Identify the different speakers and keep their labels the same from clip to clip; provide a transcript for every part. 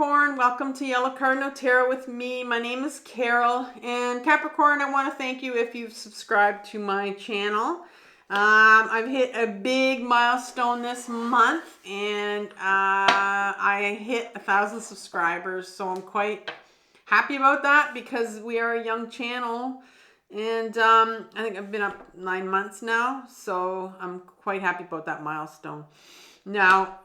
Speaker 1: Capricorn, welcome to Yellow Cardinal Tarot with me. My name is Carol, and Capricorn, I want to thank you if you've subscribed to my channel. I've hit a big milestone this month, and I hit 1,000 subscribers, so I'm quite happy about that because we are a young channel, and I think I've been up 9 months now, so I'm quite happy about that milestone. Now,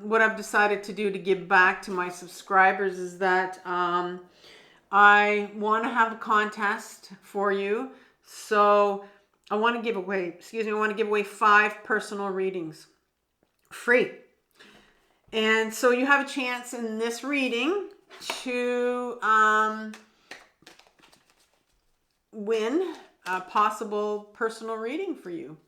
Speaker 1: what I've decided to do to give back to my subscribers is that I want to have a contest for you. So I want to give away, I want to give away 5 personal readings, free. And so you have a chance in this reading to win a possible personal reading for you.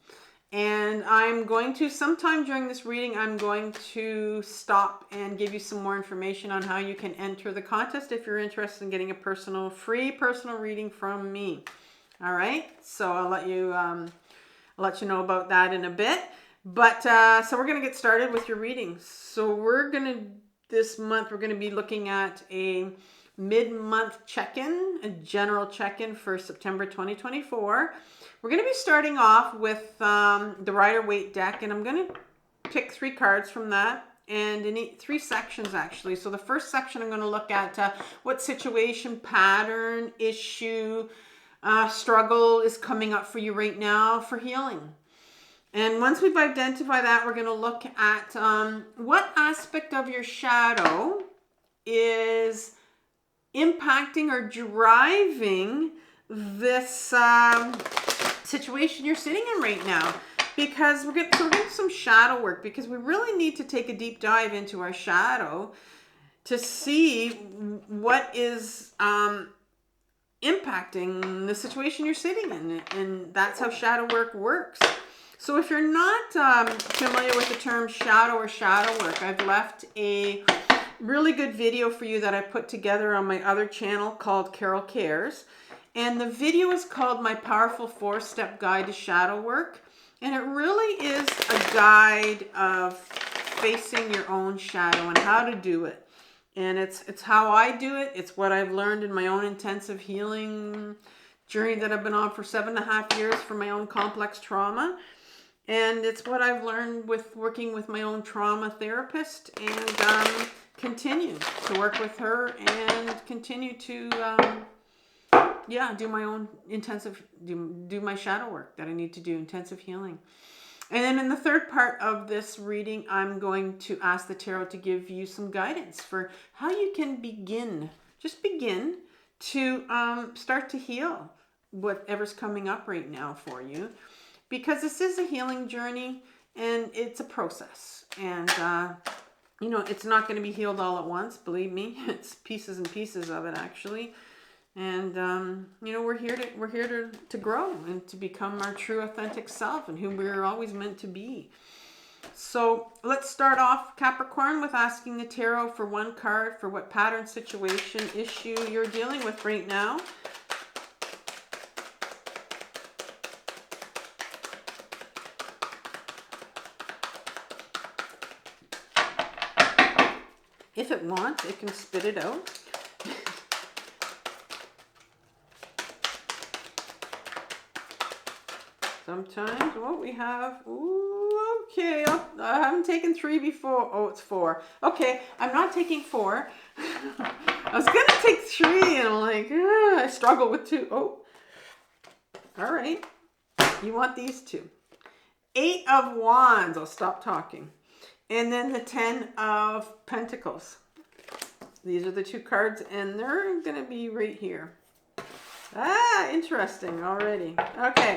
Speaker 1: And I'm going to, sometime during this reading, I'm going to stop and give you some more information on how you can enter the contest if you're interested in getting a free personal reading from me. All right, so I'll let you know about that in a bit. But so we're going to get started with your readings. So this month we're going to be looking at a mid-month check-in, a general check-in for September 2024. We're going to be starting off with the Rider-Waite deck, and I'm going to pick 3 cards from that, and in 3 sections actually. So the first section I'm going to look at what situation, pattern, issue, struggle is coming up for you right now for healing. And once we've identified that, we're going to look at what aspect of your shadow is impacting or driving this situation you're sitting in right now, because we're getting some shadow work, because we really need to take a deep dive into our shadow to see what is impacting the situation you're sitting in, and that's how shadow work works. So if you're not familiar with the term shadow or shadow work, I've left a really good video for you that I put together on my other channel called Carol Cares. And the video is called My Powerful 4-Step Guide to Shadow Work. And it really is a guide of facing your own shadow and how to do it. And it's how I do it. It's what I've learned in my own intensive healing journey that I've been on for 7.5 years for my own complex trauma. And it's what I've learned with working with my own trauma therapist, and continue to work with her and continue to do my own intensive, do my shadow work that I need to do, intensive healing. And then in the third part of this reading, I'm going to ask the tarot to give you some guidance for how you can begin to start to heal whatever's coming up right now for you. Because this is a healing journey, and it's a process. And, it's not going to be healed all at once, believe me. It's pieces and pieces of it, actually. And, we're here to grow and to become our true authentic self and who we're always meant to be. So let's start off, Capricorn, with asking the tarot for 1 card for what pattern, situation, issue you're dealing with right now. If it wants, it can spit it out. Sometimes what we have, okay, I haven't taken 3 before. Oh, it's 4. Okay, I'm not taking 4. I was going to take 3, and I'm like, I struggle with 2. Oh, all right. You want these 2. 8 of Wands. I'll stop talking. And then the 10 of Pentacles. These are the 2 cards, and they're going to be right here. Interesting already. Okay,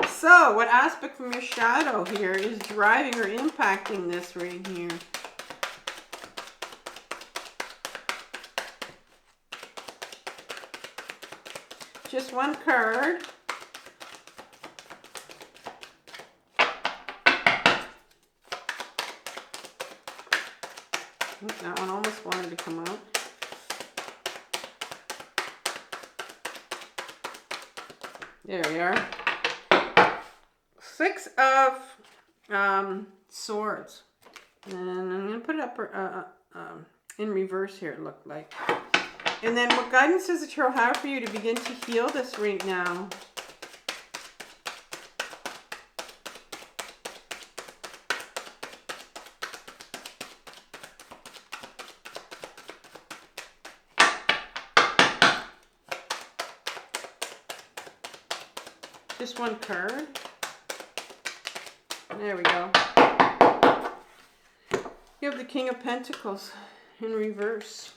Speaker 1: so what aspect from your shadow here is driving or impacting this right here? Just 1 card. That one almost wanted to come out. There we are. 6 of Swords. And I'm going to put it up in reverse here, it looked like. And then what guidance does the tarot have for you to begin to heal this right now? Just one card. There we go. You have the King of Pentacles in reverse.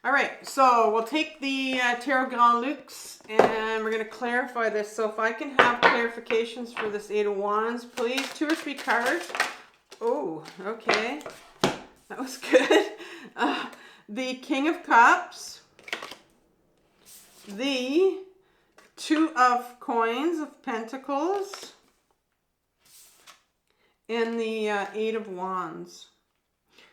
Speaker 1: All right, so we'll take the Tarot Grand Lux and we're going to clarify this. So if I can have clarifications for this Eight of Wands, please. 2 or 3 cards. Oh, okay. That was good. The King of Cups. The 2 of Coins of Pentacles. And the 8 of Wands,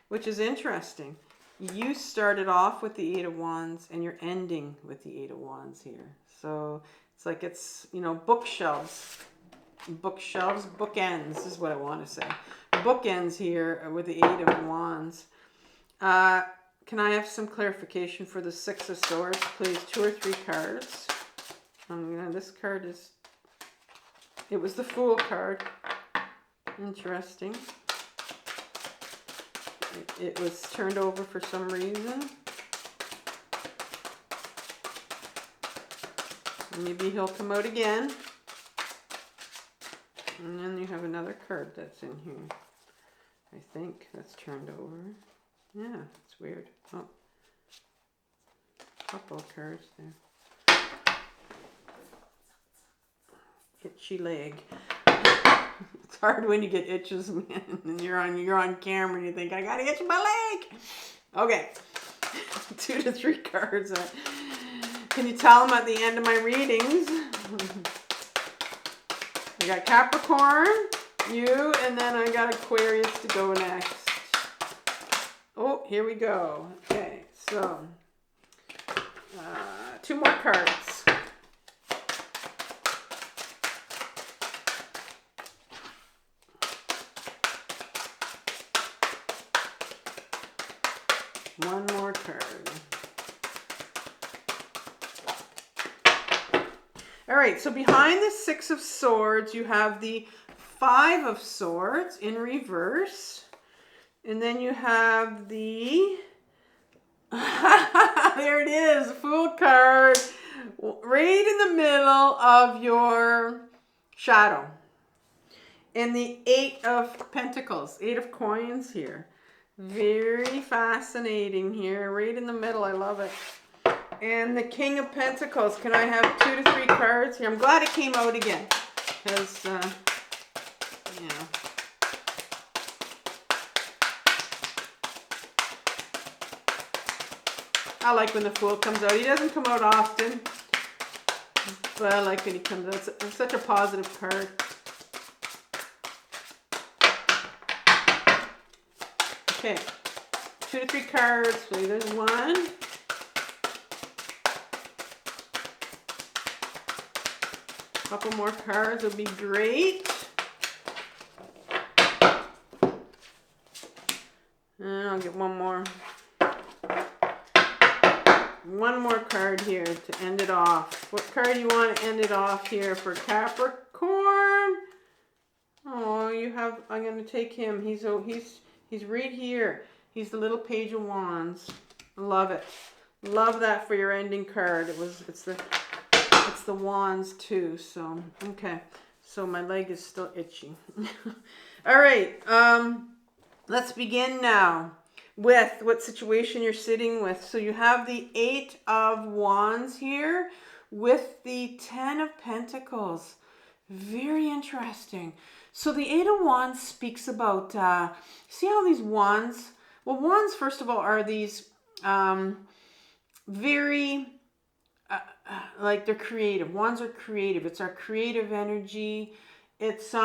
Speaker 1: which is interesting. You started off with the 8 of Wands and you're ending with the 8 of Wands here. So it's like it's, you know, bookshelves. Bookshelves, bookends is what I want to say. Bookends here with the 8 of Wands. Can I have some clarification for the 6 of Swords, please? 2 or 3 cards. This card is, it was the Fool card. Interesting. It was turned over for some reason. Maybe he'll come out again. And then you have another card that's in here. I think that's turned over. Yeah, it's weird. Oh, a couple of cards there. Itchy leg. It's hard when you get itches, man, and you're on camera and you think, I gotta itch my leg. Okay. 2 to 3 cards. Can you tell them at the end of my readings? I got Capricorn, you, and then I got Aquarius to go next. Oh, here we go. Okay, so 2 more cards. One more card. All right, so behind the 6 of Swords, you have the 5 of Swords in reverse. And then you have the, there it is, Fool card, right in the middle of your shadow. And the 8 of Pentacles, 8 of Coins here. Very fascinating here, right in the middle. I love it. And the King of Pentacles. Can I have 2 to 3 cards here? I'm glad it came out again. Because, you know. I like when the Fool comes out. He doesn't come out often. But I like when he comes out. It's such a positive card. Okay, 2 to 3 cards. So there's 1. Couple more cards would be great. And I'll get one more. One more card here to end it off. What card do you want to end it off here for Capricorn? Oh, you have. I'm going to take him. He's right here. He's the little Page of Wands. Love it. Love that for your ending card. It's the Wands too. So okay. So my leg is still itchy. All right. Let's begin now with what situation you're sitting with. So you have the 8 of Wands here with the 10 of Pentacles. Very interesting. So the 8 of Wands speaks about, see how these wands, well, wands, first of all, are these very, like they're creative. Wands are creative. It's our creative energy. It's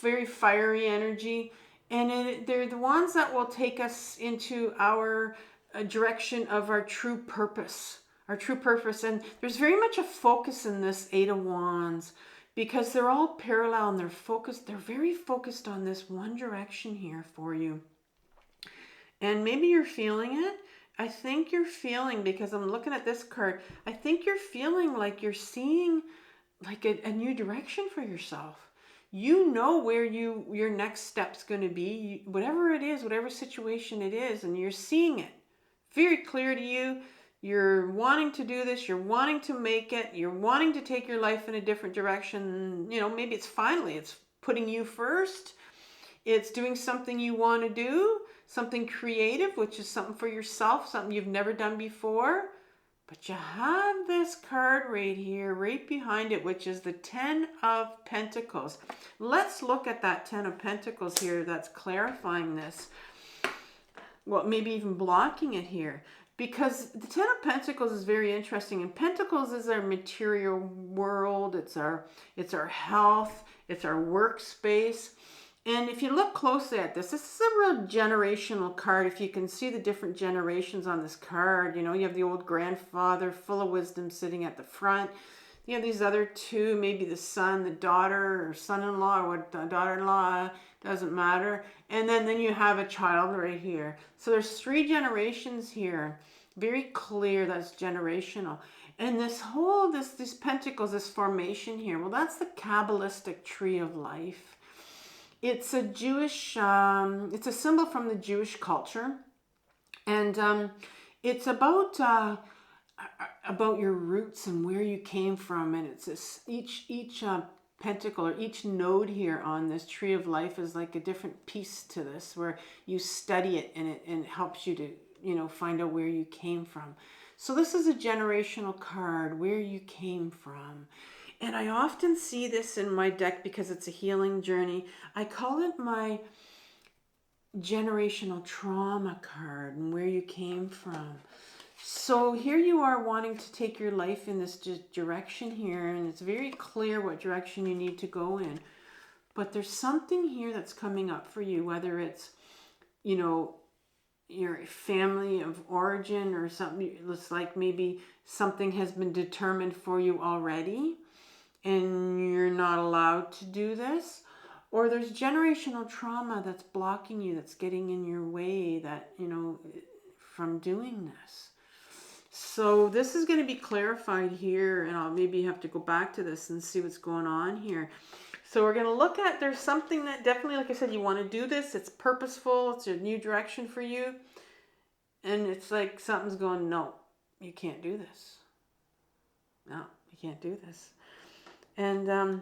Speaker 1: very fiery energy. And they're the ones that will take us into our direction of our true purpose. Our true purpose. And there's very much a focus in this 8 of Wands. because they're all parallel and they're focused. They're very focused on this one direction here for you. And maybe you're feeling it. I think you're feeling, because I'm looking at this card, I think you're feeling like you're seeing like a new direction for yourself. You know where your next step's going to be, whatever it is, whatever situation it is, and you're seeing it very clear to you. You're wanting to do this, you're wanting to make it, you're wanting to take your life in a different direction. You know, maybe it's putting you first. It's doing something you want to do, something creative, which is something for yourself, something you've never done before. But you have this card right here, right behind it, which is the 10 of Pentacles. Let's look at that 10 of Pentacles here that's clarifying this. Well, maybe even blocking it here. Because the 10 of Pentacles is very interesting. And Pentacles is our material world. It's our health. It's our workspace. And if you look closely at this is a real generational card. If you can see the different generations on this card, you know, you have the old grandfather full of wisdom sitting at the front. You have these other two, maybe the son, the daughter, or son-in-law, or what, daughter-in-law, doesn't matter. And then you have a child right here. So there's 3 generations here. Very clear that's generational. And this whole, these pentacles, this formation here, well, that's the Kabbalistic tree of life. It's a Jewish, it's a symbol from the Jewish culture. And it's about your roots and where you came from. And it's this, each pentacle, or each node here on this tree of life is like a different piece to this, where you study it and it helps you to, you know, find out where you came from. So this is a generational card, where you came from. And I often see this in my deck because it's a healing journey. I call it my generational trauma card, and where you came from. So here you are wanting to take your life in this direction here, and it's very clear what direction you need to go in. But there's something here that's coming up for you, whether it's, you know, your family of origin, or something. It looks like maybe something has been determined for you already and you're not allowed to do this. Or there's generational trauma that's blocking you, that's getting in your way, that, you know, from doing this. So this is going to be clarified here, and I'll maybe have to go back to this and see what's going on here. So we're going to look at, there's something that definitely, like I said, you want to do this. It's purposeful. It's a new direction for you. And it's like something's going, no, you can't do this. No, you can't do this. And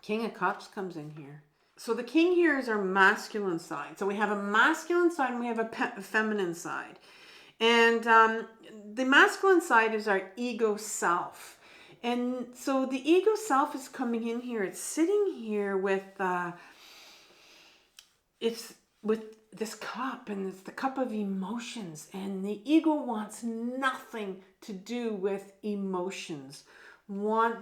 Speaker 1: King of Cups comes in here. So the king here is our masculine side. So we have a masculine side and we have a feminine side. And the masculine side is our ego self. And so the ego self is coming in here. It's sitting here with this cup, and it's the cup of emotions. And the ego wants nothing to do with emotions.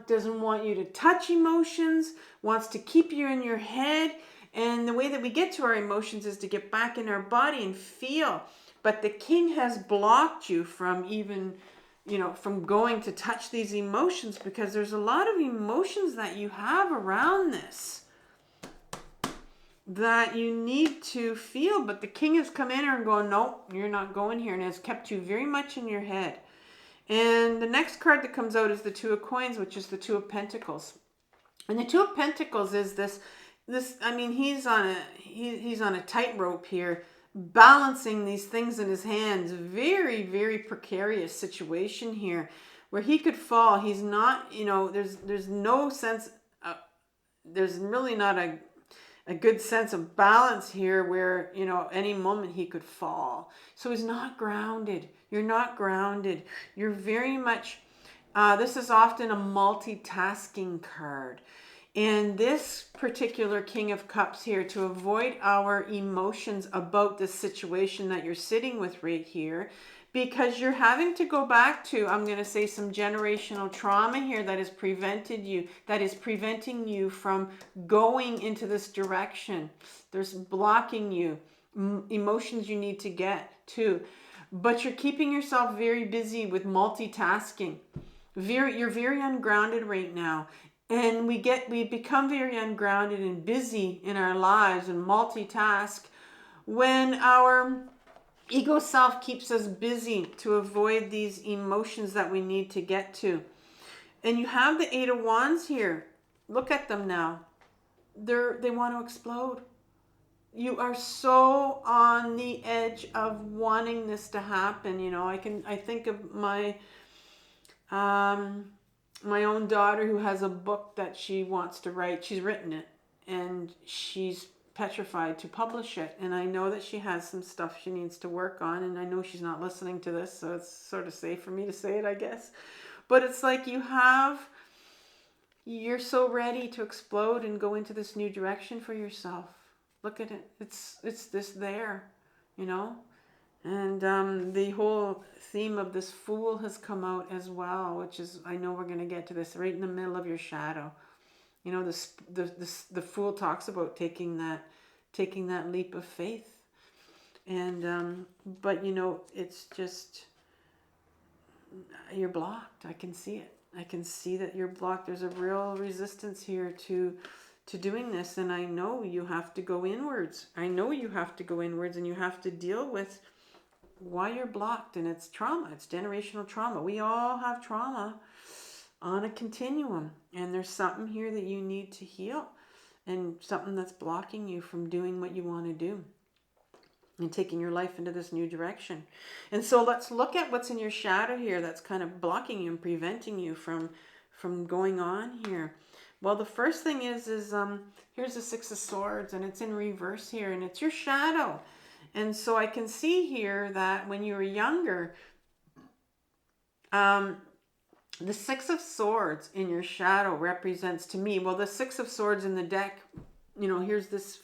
Speaker 1: Doesn't want you to touch emotions, wants to keep you in your head. And the way that we get to our emotions is to get back in our body and feel. But the king has blocked you from even, you know, from going to touch these emotions, because there's a lot of emotions that you have around this that you need to feel. But the king has come in here and going, no, you're not going here, and has kept you very much in your head. And the next card that comes out is the Two of Coins, which is the Two of Pentacles. And the Two of Pentacles is this I mean, he's on a tightrope here, balancing these things in his hands. Very, very precarious situation here, where he could fall. He's not, you know, there's no sense, there's really not a good sense of balance here, where, you know, any moment he could fall. So he's not grounded. You're not grounded. You're very much, this is often a multitasking card. And this particular King of Cups here, to avoid our emotions about this situation that you're sitting with right here, because you're having to go back to, I'm going to say, some generational trauma here that has preventing you from going into this direction. There's blocking you, emotions you need to get to. But you're keeping yourself very busy with multitasking. You're very ungrounded right now. And we become very ungrounded and busy in our lives and multitask when our ego self keeps us busy to avoid these emotions that we need to get to. And you have the Eight of Wands here. Look at them now. They want to explode. You are so on the edge of wanting this to happen. You know, I think of um, my own daughter who has a book that she wants to write. She's written it and she's petrified to publish it. And I know that she has some stuff she needs to work on. And I know she's not listening to this, so it's sort of safe for me to say it, I guess. But it's like you're so ready to explode and go into this new direction for yourself. Look at it. It's this there, you know. And the whole theme of this Fool has come out as well, which is, I know we're going to get to this, right in the middle of your shadow. You know, the Fool talks about taking that leap of faith. And but you know, it's just, you're blocked. I can see it. I can see that you're blocked. There's a real resistance here to doing this, and I know you have to go inwards. I know you have to go inwards, and you have to deal with why you're blocked. And it's trauma. It's generational trauma. We all have trauma on a continuum, and there's something here that you need to heal, and something that's blocking you from doing what you want to do and taking your life into this new direction. And so let's look at what's in your shadow here that's kind of blocking you and preventing you from going on here. Well, the first thing is here's the Six of Swords, and it's in reverse here, and it's your shadow. And so I can see here that when you were younger, the Six of Swords in your shadow represents to me, well, the Six of Swords in the deck, you know, here's this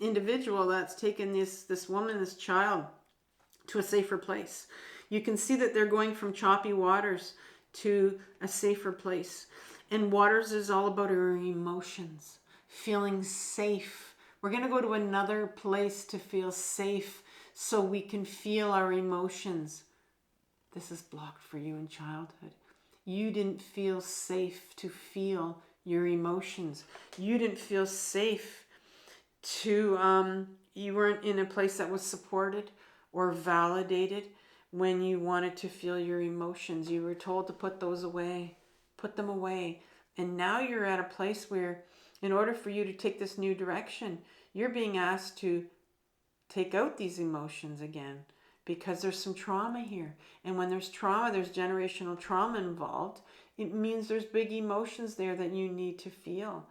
Speaker 1: individual that's taken this woman, this child, to a safer place. You can see that they're going from choppy waters to a safer place. And waters is all about our emotions, feeling safe. We're going to go to another place to feel safe so we can feel our emotions. This is blocked for you in childhood. You didn't feel safe to feel your emotions. You didn't feel safe to, you weren't in a place that was supported or validated when you wanted to feel your emotions. You were told to put those away, put them away. And now you're at a place where, in order for you to take this new direction, you're being asked to take out these emotions again, because there's some trauma here. And when there's trauma, there's generational trauma involved. It means there's big emotions there that you need to feel.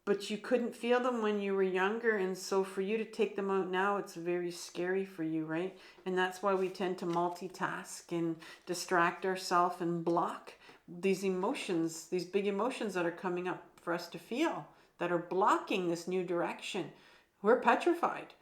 Speaker 1: But you couldn't feel them when you were younger, and so for you to take them out now, it's very scary for you, right? And that's why we tend to multitask and distract ourselves and block these emotions, these big emotions that are coming up for us to feel, that are blocking this new direction. We're petrified.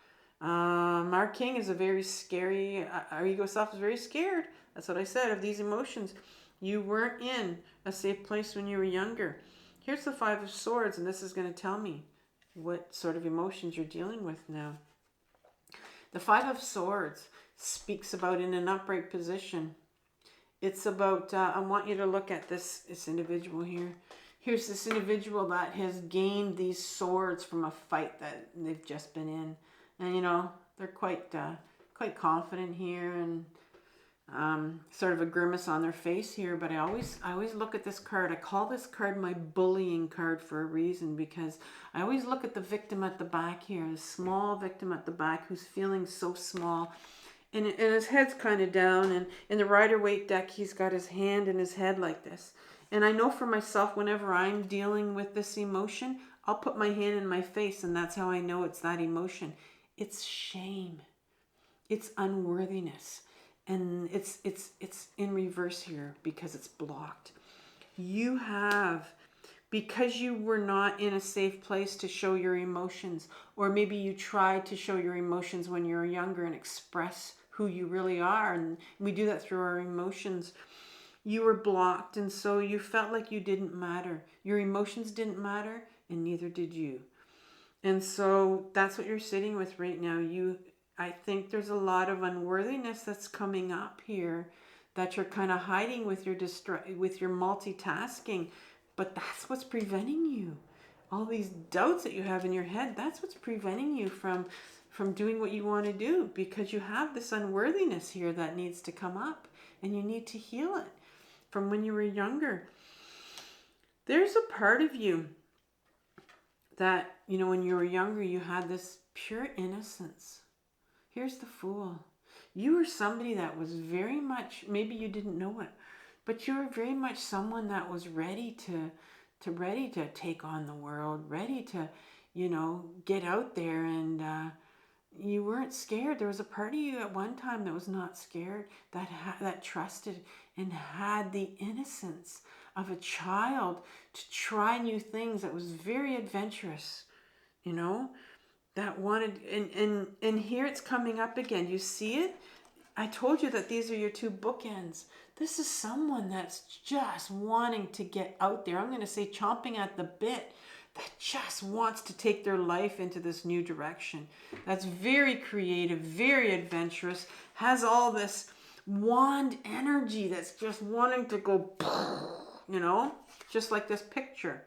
Speaker 1: Our king is a very scary, our ego self is very scared. That's what I said, of these emotions. You weren't in a safe place when you were younger. Here's the Five of Swords, and this is going to tell me what sort of emotions you're dealing with now. The Five of Swords speaks about in an upright position. It's about, I want you to look at this individual here. Here's this individual that has gained these swords from a fight that they've just been in. And, you know, they're quite confident here, and sort of a grimace on their face here. But I always look at this card. I call this card my bullying card for a reason, because I always look at the victim at the back here, the small victim at the back who's feeling so small, and his head's kind of down, and in the Rider-Waite deck he's got his hand in his head like this. And I know for myself, whenever I'm dealing with this emotion, I'll put my hand in my face, and that's how I know it's that emotion. It's shame. It's unworthiness. And it's in reverse here because it's blocked. You have, because you were not in a safe place to show your emotions, or maybe you tried to show your emotions when you were younger and express who you really are, and we do that through our emotions. You were blocked, and so you felt like you didn't matter. Your emotions didn't matter, and neither did you. And so that's what you're sitting with right now. I think there's a lot of unworthiness that's coming up here that you're kind of hiding with your multitasking. But that's what's preventing you. All these doubts that you have in your head, that's what's preventing you from doing what you want to do, because you have this unworthiness here that needs to come up, and you need to heal it from when you were younger. There's a part of you that, when you were younger, you had this pure innocence. Here's the Fool. You were somebody that was very much, maybe you didn't know it, but you were very much someone that was ready to take on the world, ready to, get out there, and you weren't scared. There was a part of you at one time that was not scared, that trusted and had the innocence of a child to try new things, that was very adventurous, that wanted, and here it's coming up again. You see it? I told you that these are your two bookends. This is someone that's just wanting to get out there. I'm going to say chomping at the bit, that just wants to take their life into this new direction. That's very creative, very adventurous, has all this wand energy that's just wanting to go, just like this picture.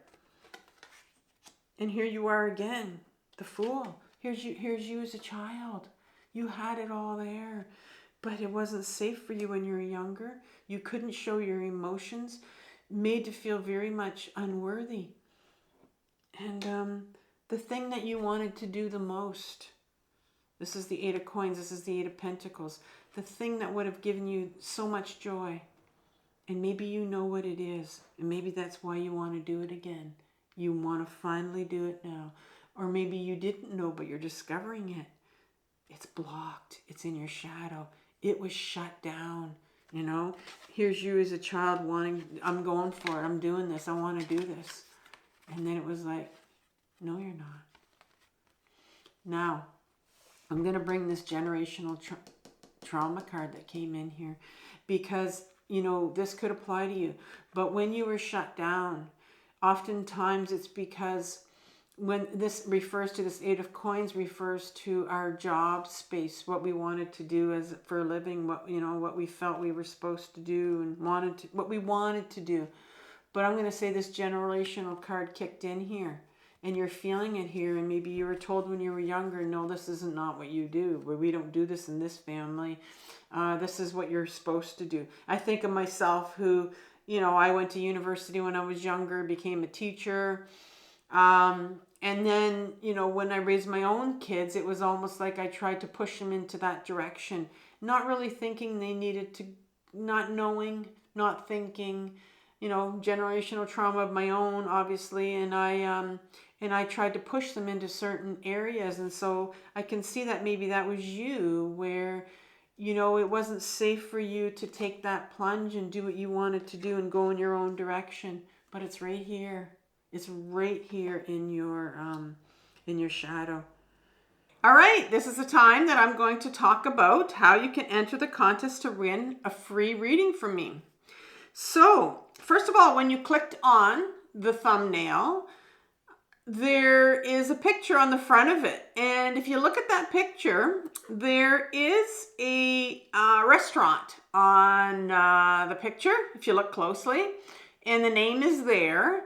Speaker 1: And here you are again, the Fool. Here's you as a child. You had it all there, but it wasn't safe for you when you were younger. You couldn't show your emotions, made to feel very much unworthy. And the thing that you wanted to do the most, this is the Eight of Coins, this is the Eight of Pentacles, the thing that would have given you so much joy, and maybe you know what it is, and maybe that's why you want to do it again. You want to finally do it now. Or maybe you didn't know, but you're discovering it. It's blocked. It's in your shadow. It was shut down. Here's you as a child wanting, I'm going for it. I'm doing this. I want to do this. And then it was like, no, you're not. Now, I'm going to bring this generational trauma card that came in here, because, this could apply to you. But when you were shut down, oftentimes it's because when this refers to this Eight of Coins, refers to our job space, what we wanted to do for a living, what we felt we were supposed to do, and what we wanted to do. But I'm going to say this generational card kicked in here, and you're feeling it here, and maybe you were told when you were younger, no, this isn't not what you do. We don't do this in this family. This is what you're supposed to do. I think of myself who, I went to university when I was younger, became a teacher. And then, when I raised my own kids, it was almost like I tried to push them into that direction, not really thinking they needed to, not knowing, not thinking, generational trauma of my own, obviously. And I tried to push them into certain areas. And so I can see that maybe that was you, where, it wasn't safe for you to take that plunge and do what you wanted to do and go in your own direction. But it's right here. It's right here in your shadow. All right, this is the time that I'm going to talk about how you can enter the contest to win a free reading from me. So, first of all, when you clicked on the thumbnail, there is a picture on the front of it. And if you look at that picture, there is a restaurant on the picture, if you look closely, and the name is there.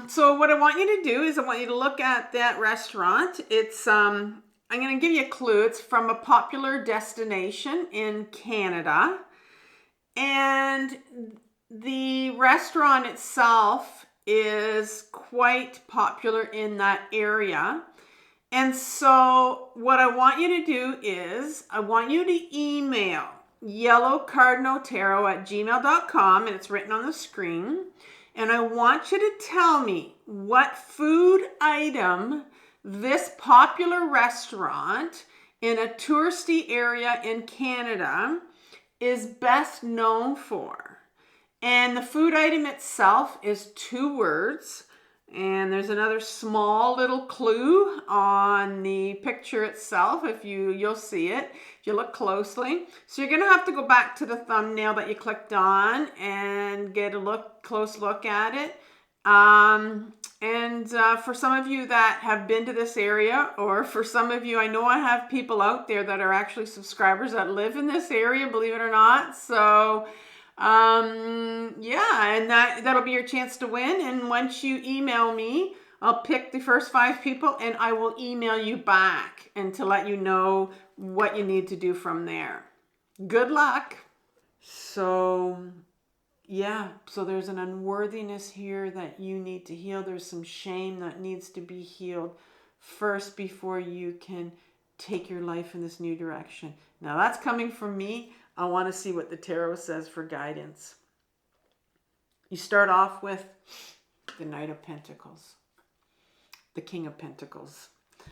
Speaker 1: So what I want you to do is I want you to look at that restaurant. It's, I'm going to give you a clue. It's from a popular destination in Canada. And the restaurant itself is quite popular in that area. And so what I want you to do is I want you to email yellowcardinaltarot@gmail.com, and it's written on the screen. And I want you to tell me what food item this popular restaurant in a touristy area in Canada is best known for. And the food item itself is 2 words. And there's another small little clue on the picture itself. You'll see it if you look closely. So you're going to have to go back to the thumbnail that you clicked on and get a close look at it. For some of you that have been to this area, or for some of you, I know I have people out there that are actually subscribers that live in this area, believe it or not. So Yeah, and that'll be your chance to win. And once you email me, I'll pick the first 5 people and I will email you back and to let you know what you need to do from there. Good luck. So, yeah, so there's an unworthiness here that you need to heal. There's some shame that needs to be healed first before you can take your life in this new direction. Now, that's coming from me. I want to see what the tarot says for guidance. You start off with the Knight of Pentacles, the King of Pentacles.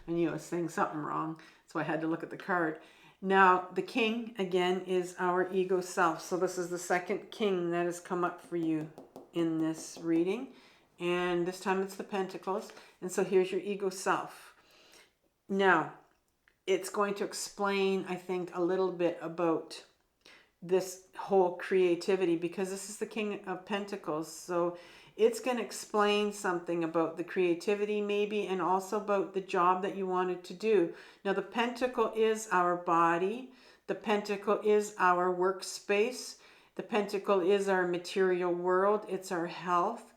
Speaker 1: I knew I was saying something wrong, so I had to look at the card. Now, the King, again, is our ego self. So this is the second King that has come up for you in this reading. And this time it's the Pentacles. And so here's your ego self. Now, it's going to explain, I think, a little bit about this whole creativity, because this is the King of Pentacles. So it's going to explain something about the creativity maybe, and also about the job that you wanted to do. Now, the Pentacle is our body. The Pentacle is our workspace. The Pentacle is our material world. It's our health.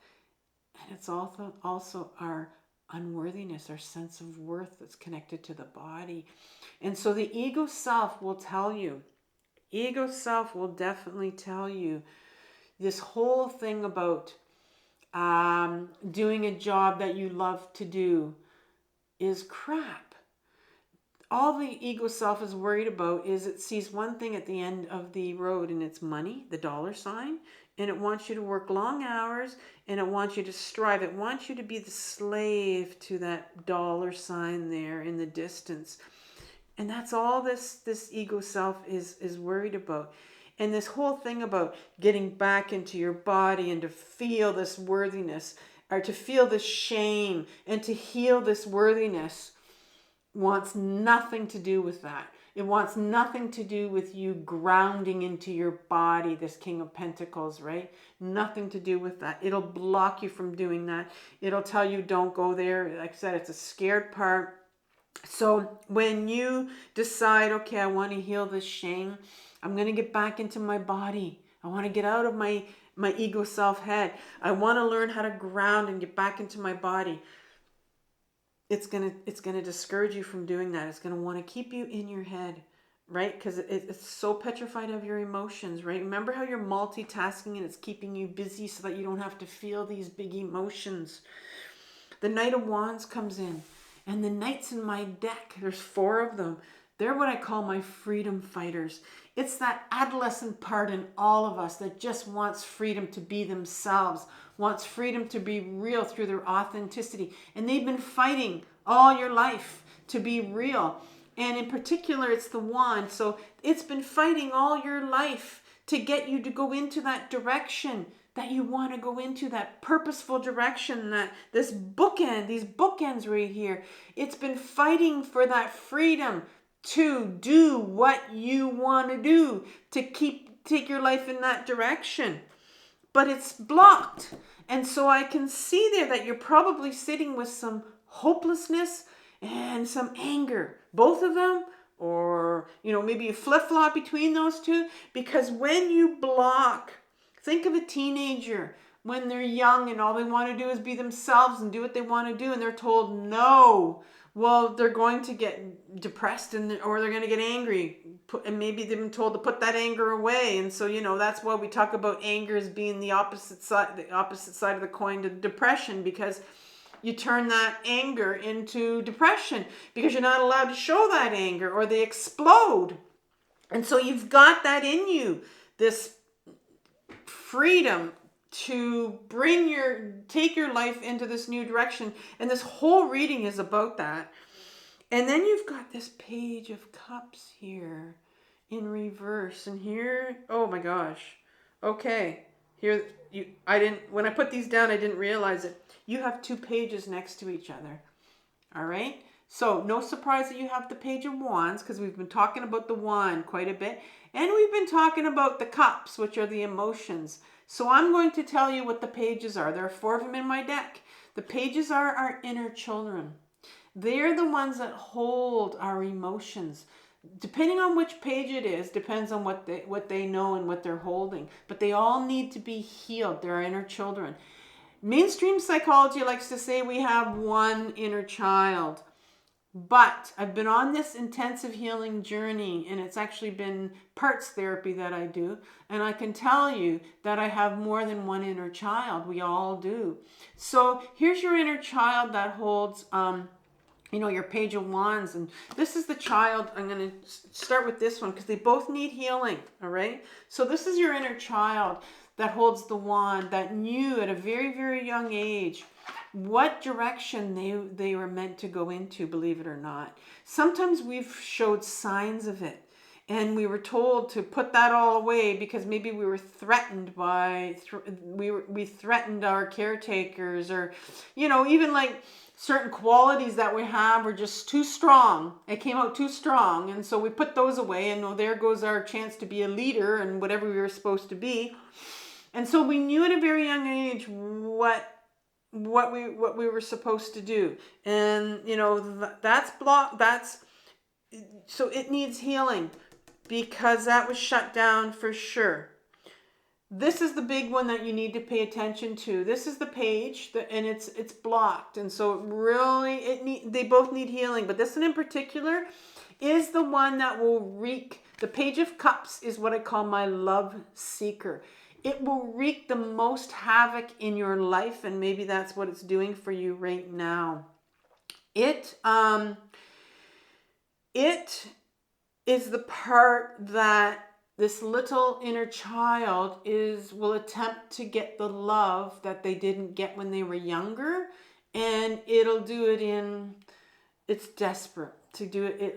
Speaker 1: And it's also our unworthiness, our sense of worth that's connected to the body. And so the ego self will tell you, ego self will definitely tell you this whole thing about doing a job that you love to do is crap. All the ego self is worried about is it sees one thing at the end of the road, and it's money, the dollar sign, and it wants you to work long hours, and it wants you to strive. It wants you to be the slave to that dollar sign there in the distance. And that's all this ego self is worried about. And this whole thing about getting back into your body and to feel this worthiness, or to feel this shame and to heal this worthiness, wants nothing to do with that. It wants nothing to do with you grounding into your body, this King of Pentacles, right? Nothing to do with that. It'll block you from doing that. It'll tell you don't go there. Like I said, it's a scared part. So when you decide, okay, I want to heal this shame, I'm going to get back into my body. I want to get out of my ego self head. I want to learn how to ground and get back into my body. It's going to discourage you from doing that. It's going to want to keep you in your head, right? Because it's so petrified of your emotions, right? Remember how you're multitasking and it's keeping you busy so that you don't have to feel these big emotions. The Knight of Wands comes in. And the knights in my deck, there's 4 of them. They're what I call my freedom fighters. It's that adolescent part in all of us that just wants freedom to be themselves, wants freedom to be real through their authenticity. And they've been fighting all your life to be real. And in particular, it's the wand. So it's been fighting all your life to get you to go into that direction that you want to go into, that purposeful direction, that these bookends right here. It's been fighting for that freedom to do what you want to do, to take your life in that direction. But it's blocked. And so I can see there that you're probably sitting with some hopelessness and some anger. Both of them, or maybe you flip-flop between those two, because when you block, think of a teenager when they're young and all they want to do is be themselves and do what they want to do, and they're told no. Well, they're going to get depressed or they're going to get angry, and maybe they've been told to put that anger away. And so that's why we talk about anger as being the opposite side of the coin to depression, because you turn that anger into depression because you're not allowed to show that anger or they explode. And so you've got that in you, this freedom to take your life into this new direction. And this whole reading is about that. And then you've got this Page of Cups here in reverse. And here, oh my gosh. Okay. Here, when I put these down, I didn't realize it. You have 2 pages next to each other. All right. So no surprise that you have the Page of Wands, because we've been talking about the wand quite a bit. And we've been talking about the cups, which are the emotions. So I'm going to tell you what the pages are. There are 4 of them in my deck. The pages are our inner children. They're the ones that hold our emotions. Depending on which page it is, depends on what they know and what they're holding. But they all need to be healed. They're inner children. Mainstream psychology likes to say we have one inner child. But I've been on this intensive healing journey, and it's actually been parts therapy that I do. And I can tell you that I have more than one inner child. We all do. So here's your inner child that holds, your Page of Wands. And this is the child. I'm going to start with this one because they both need healing. All right. So this is your inner child that holds the wand, that knew at a very, very young age what direction they were meant to go into, believe it or not. Sometimes we've showed signs of it, and we were told to put that all away because maybe we were threatened by, we threatened our caretakers, or, even like certain qualities that we have were just too strong. It came out too strong, and so we put those away, and there goes our chance to be a leader and whatever we were supposed to be. And so we knew at a very young age what we were supposed to do. And that's blocked. So it needs healing because that was shut down for sure. This is the big one that you need to pay attention to. This is the page and it's blocked, and so they both need healing, but this one in particular is the one that will wreak. The Page of Cups is what I call my love seeker. It will wreak the most havoc in your life, and maybe that's what it's doing for you right now. It is the part that this little inner child will attempt to get the love that they didn't get when they were younger, and it'll do it it's desperate to do it.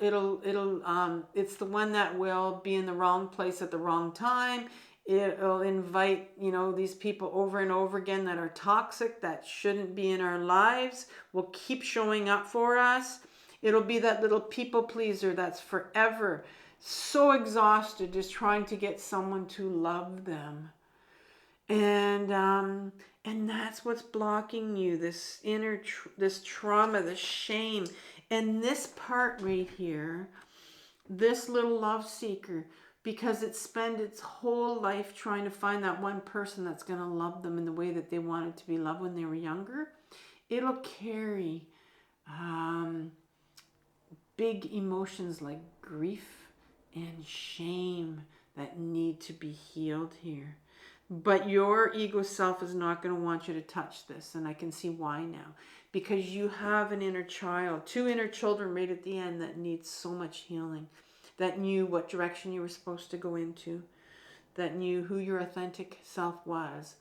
Speaker 1: It's the one that will be in the wrong place at the wrong time. It'll invite, these people over and over again that are toxic, that shouldn't be in our lives, will keep showing up for us. It'll be that little people pleaser that's forever so exhausted just trying to get someone to love them. And that's what's blocking you, this this trauma, this shame. And this part right here, this little love seeker, because it spent its whole life trying to find that one person that's going to love them in the way that they wanted to be loved when they were younger, it'll carry big emotions like grief and shame that need to be healed here. But your ego self is not going to want you to touch this, and I can see why now. Because you have an inner child, two inner children right at the end that need so much healing, that knew what direction you were supposed to go into, that knew who your authentic self was.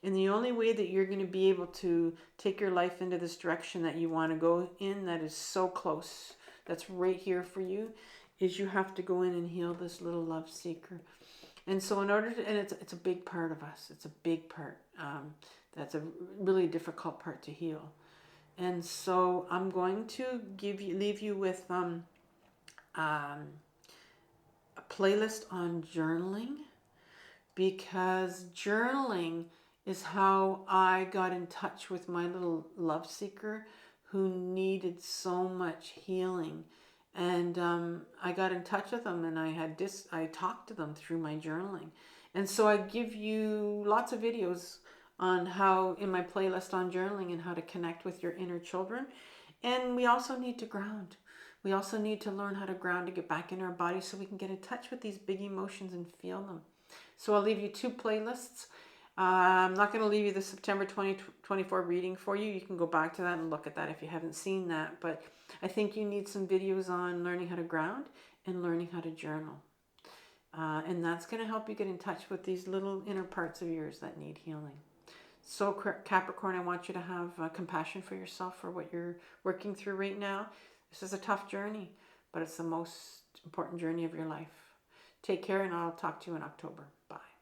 Speaker 1: And the only way that you're going to be able to take your life into this direction that you want to go in, that is so close, that's right here for you, is you have to go in and heal this little love seeker. And so in order to, and it's a big part of us, it's a big part, that's a really difficult part to heal. And so I'm going to leave you with a playlist on journaling, because journaling is how I got in touch with my little love seeker who needed so much healing. And I got in touch with them, and I talked to them through my journaling. And so I give you lots of videos on how, in my playlist on journaling, and how to connect with your inner children. And we also need to ground. We also need to learn how to ground to get back in our body so we can get in touch with these big emotions and feel them. So I'll leave you two playlists. I'm not going to leave you the September 2024 reading for you. You can go back to that and look at that if you haven't seen that. But I think you need some videos on learning how to ground and learning how to journal. And that's going to help you get in touch with these little inner parts of yours that need healing. So Capricorn, I want you to have compassion for yourself for what you're working through right now. This is a tough journey, but it's the most important journey of your life. Take care, and I'll talk to you in October. Bye.